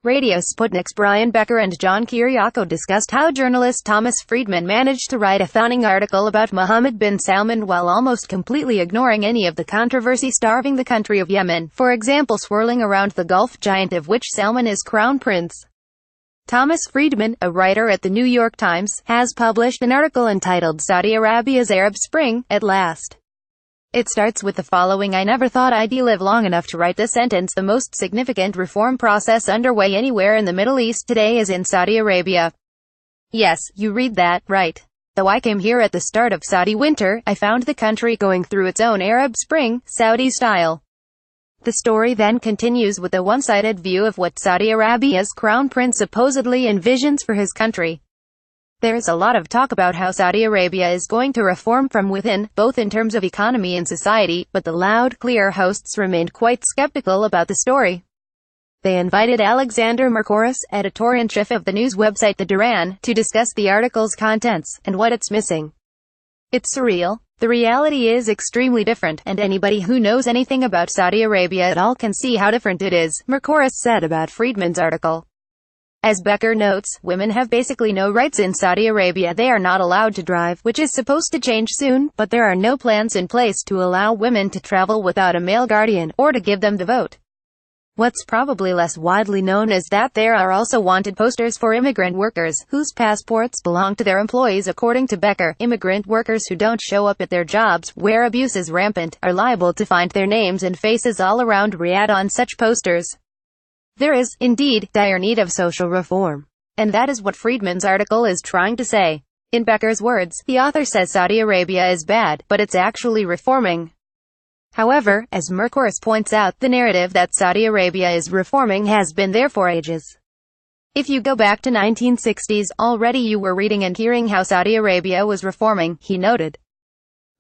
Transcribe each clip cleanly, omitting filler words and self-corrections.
Radio Sputnik's Becker and John Kiriakou discussed how journalist Thomas Friedman managed to write a fawning article about Mohammed bin Salman while almost completely ignoring any of the controversy starving the country of Yemen, for example swirling around the Gulf giant of which Salman is crown prince. Thomas Friedman, a writer at the New York Times, has published an article entitled Saudi Arabia's Arab Spring, at last. It starts with the following: I never thought I'd live long enough to write this sentence. The most significant reform process underway anywhere in the Middle East today is in Saudi Arabia. Yes, you read that, right. Though I came here at the start of Saudi winter, I found the country going through its own Arab Spring, Saudi style. The story then continues with a one-sided view of what Saudi Arabia's crown prince supposedly envisions for his country. There's a lot of talk about how Saudi Arabia is going to reform from within, both in terms of economy and society, but the loud, clear hosts remained quite skeptical about the story. They invited Alexander Mercouris, editor-in-chief of the news website The Duran, to discuss the article's contents, and what it's missing. It's surreal. The reality is extremely different, and anybody who knows anything about Saudi Arabia at all can see how different it is, Mercouris said about Friedman's article. As Becker notes, women have basically no rights in Saudi Arabia. They are not allowed to drive, which is supposed to change soon, but there are no plans in place to allow women to travel without a male guardian, or to give them the vote. What's probably less widely known is that there are also wanted posters for immigrant workers, whose passports belong to their employees. According to Becker, immigrant workers who don't show up at their jobs, where abuse is rampant, are liable to find their names and faces all around Riyadh on such posters. There is, indeed, dire need of social reform. And that is what Friedman's article is trying to say. In Becker's words, the author says Saudi Arabia is bad, but it's actually reforming. However, as Mercouris points out, the narrative that Saudi Arabia is reforming has been there for ages. If you go back to 1960s, already you were reading and hearing how Saudi Arabia was reforming, he noted.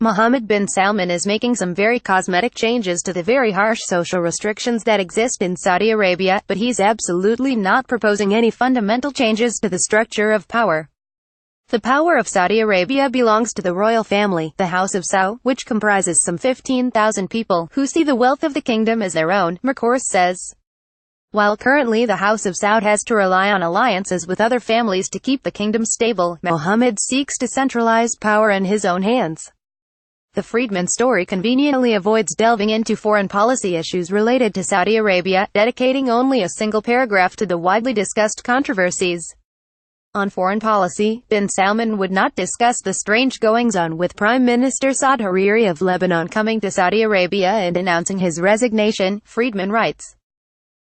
Mohammed bin Salman is making some very cosmetic changes to the very harsh social restrictions that exist in Saudi Arabia, but he's absolutely not proposing any fundamental changes to the structure of power. The power of Saudi Arabia belongs to the royal family, the House of Saud, which comprises some 15,000 people, who see the wealth of the kingdom as their own, Mercouris says. While currently the House of Saud has to rely on alliances with other families to keep the kingdom stable, Mohammed seeks to centralize power in his own hands. The Friedman story conveniently avoids delving into foreign policy issues related to Saudi Arabia, dedicating only a single paragraph to the widely discussed controversies. On foreign policy, bin Salman would not discuss the strange goings-on with Prime Minister Saad Hariri of Lebanon coming to Saudi Arabia and announcing his resignation, Friedman writes.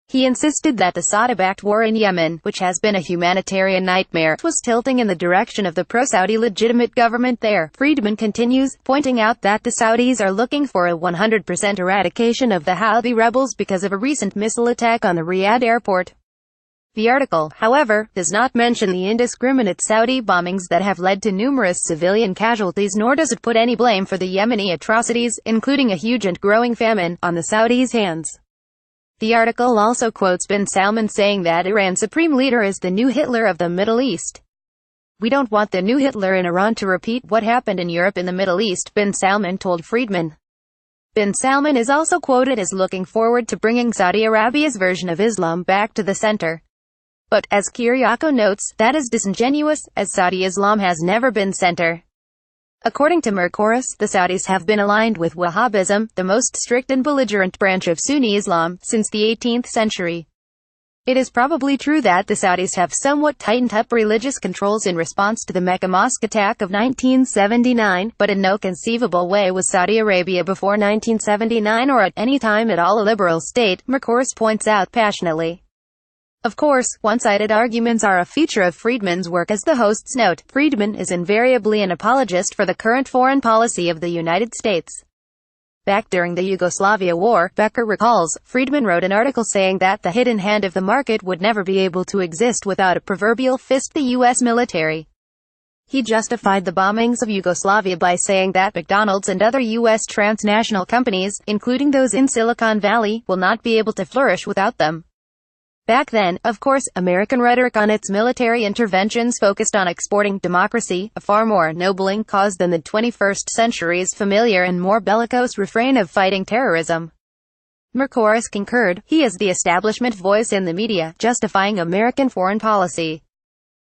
He insisted that the Saudi-backed war in Yemen, which has been a humanitarian nightmare, was tilting in the direction of the pro-Saudi legitimate government there. Friedman continues, pointing out that the Saudis are looking for a 100% eradication of the Houthi rebels because of a recent missile attack on the Riyadh airport. The article, however, does not mention the indiscriminate Saudi bombings that have led to numerous civilian casualties, nor does it put any blame for the Yemeni atrocities, including a huge and growing famine, on the Saudis' hands. The article also quotes bin Salman saying that Iran's supreme leader is the new Hitler of the Middle East. We don't want the new Hitler in Iran to repeat what happened in Europe in the Middle East, bin Salman told Friedman. Bin Salman is also quoted as looking forward to bringing Saudi Arabia's version of Islam back to the center. But, as Kiriakou notes, that is disingenuous, as Saudi Islam has never been center. According to Mercouris, the Saudis have been aligned with Wahhabism, the most strict and belligerent branch of Sunni Islam, since the 18th century. It is probably true that the Saudis have somewhat tightened up religious controls in response to the Mecca mosque attack of 1979, but in no conceivable way was Saudi Arabia before 1979 or at any time at all a liberal state, Mercouris points out passionately. Of course, one-sided arguments are a feature of Friedman's work. As the hosts note, Friedman is invariably an apologist for the current foreign policy of the United States. Back during the Yugoslavia War, Becker recalls, Friedman wrote an article saying that the hidden hand of the market would never be able to exist without a proverbial fist, the U.S. military. He justified the bombings of Yugoslavia by saying that McDonald's and other U.S. transnational companies, including those in Silicon Valley, will not be able to flourish without them. Back then, of course, American rhetoric on its military interventions focused on exporting democracy, a far more ennobling cause than the 21st century's familiar and more bellicose refrain of fighting terrorism. Mercourius concurred. He is the establishment voice in the media, justifying American foreign policy.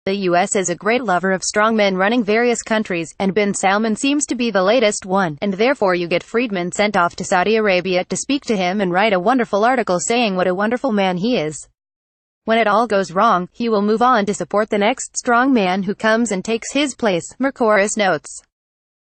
The U.S. is a great lover of strong men running various countries, and bin Salman seems to be the latest one, and therefore you get Friedman sent off to Saudi Arabia to speak to him and write a wonderful article saying what a wonderful man he is. When it all goes wrong, he will move on to support the next strong man who comes and takes his place, Mercourius notes.